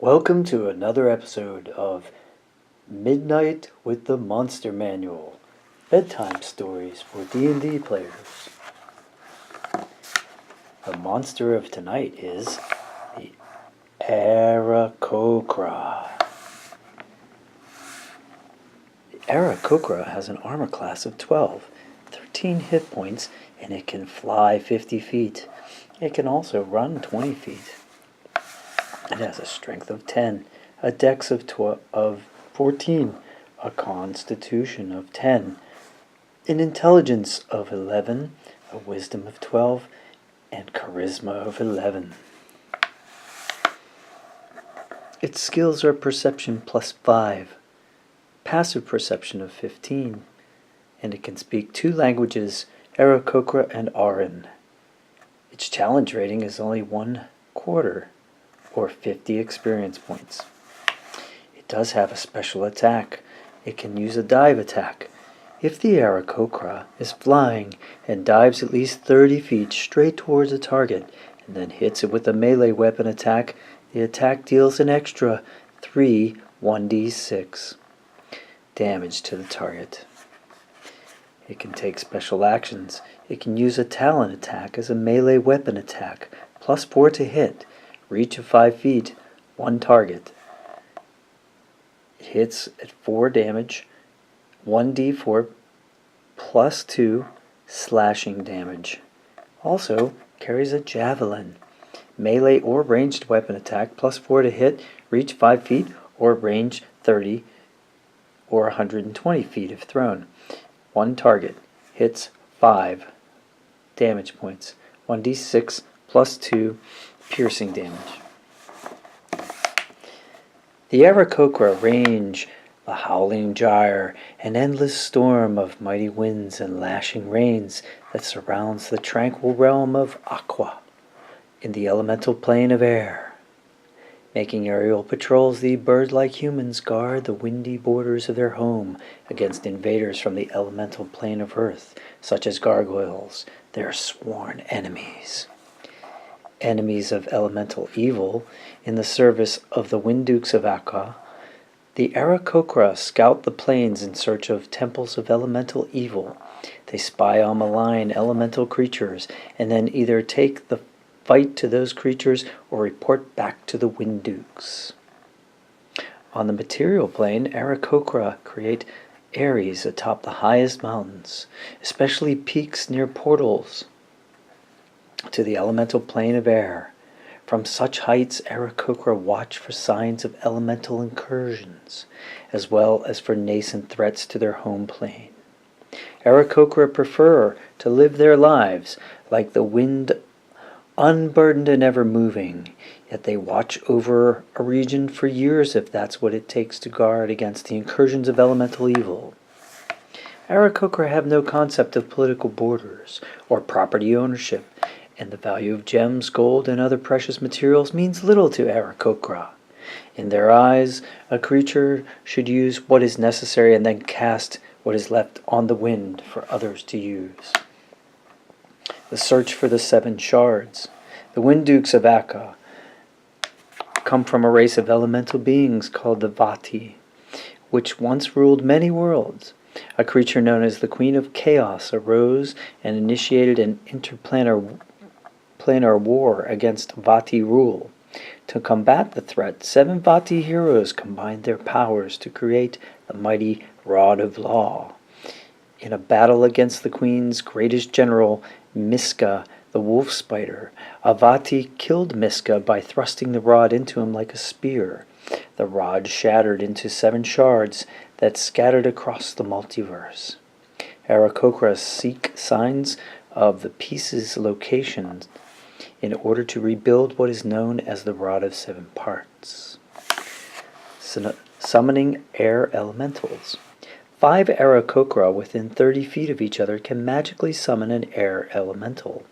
Welcome to another episode of Midnight with the Monster Manual, bedtime stories for D&D players. The monster of tonight is the Aarakocra. The Aarakocra has an armor class of 12, 13 hit points, and it can fly 50 feet. It can also run 20 feet. It has a strength of 10, a dex of 14, a constitution of 10, an intelligence of 11, a wisdom of 12, and charisma of 11. Its skills are perception plus 5, passive perception of 15, and it can speak 2 languages, Aarakocra and Aran. Its challenge rating is only 1/4. Or 50 experience points. It does have a special attack. It can use a dive attack. If the Aarakocra is flying and dives at least 30 feet straight towards a target and then hits it with a melee weapon attack, the attack deals an extra 3 1d6 damage to the target. It can take special actions. It can use a talon attack as a melee weapon attack, plus 4 to hit. Reach of 5 feet, 1 target. It hits at 4 damage, 1d4 plus 2 slashing damage. Also carries a javelin. Melee or ranged weapon attack, plus 4 to hit, reach 5 feet, or range 30 or 120 feet if thrown. 1 target. Hits 5 damage points. 1d6 plus 2 piercing damage. The Aarakocra range the howling gyre, an endless storm of mighty winds and lashing rains that surrounds the tranquil realm of Aqua in the elemental plane of air. Making aerial patrols, the bird-like humans guard the windy borders of their home against invaders from the elemental plane of earth, such as gargoyles, their sworn enemies. Enemies of elemental evil, in the service of the Winddukes of Akka, the Aarakocra scout the plains in search of temples of elemental evil. They spy on malign elemental creatures, and then either take the fight to those creatures or report back to the Winddukes. On the material plane, Aarakocra create aeries atop the highest mountains, especially peaks near portals to the elemental plane of air. From such heights, Aarakocra watch for signs of elemental incursions, as well as for nascent threats to their home plane. Aarakocra prefer to live their lives like the wind, unburdened and ever moving, yet they watch over a region for years if that's what it takes to guard against the incursions of elemental evil. Aarakocra have no concept of political borders or property ownership, and the value of gems, gold, and other precious materials means little to Aarakocra. In their eyes, a creature should use what is necessary and then cast what is left on the wind for others to use. The search for the 7 shards. The Winddukes of Akka come from a race of elemental beings called the Vati, which once ruled many worlds. A creature known as the Queen of Chaos arose and initiated an interplanar war against Vati rule. To combat the threat, 7 Vati heroes combined their powers to create the mighty Rod of Law. In a battle against the Queen's greatest general, Miska, the wolf spider, a Vati killed Miska by thrusting the rod into him like a spear. The rod shattered into 7 shards that scattered across the multiverse. Aarakocra seek signs of the pieces' locations in order to rebuild what is known as the Rod of 7 Parts. Summoning air elementals. 5 Aarakocra within 30 feet of each other can magically summon an air elemental.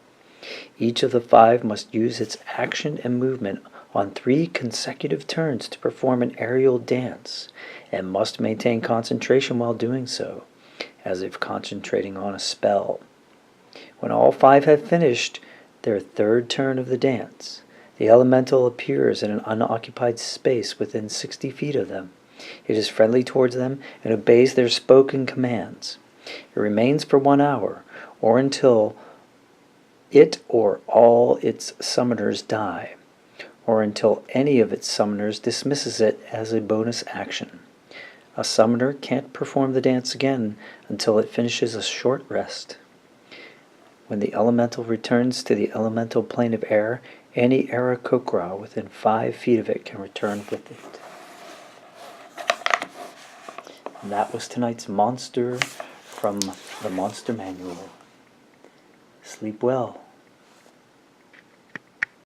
Each of the 5 must use its action and movement on 3 consecutive turns to perform an aerial dance, and must maintain concentration while doing so, as if concentrating on a spell. When all 5 have finished their 3rd turn of the dance, The elemental appears in an unoccupied space within 60 feet of them. It is friendly towards them and obeys their spoken commands. It remains for 1 hour, or until it or all its summoners die, or until any of its summoners dismisses it as a bonus action. A summoner can't perform the dance again until it finishes a short rest. When the elemental returns to the elemental plane of air, any Aarakocra within 5 feet of it can return with it. And that was tonight's monster from the Monster Manual. Sleep well.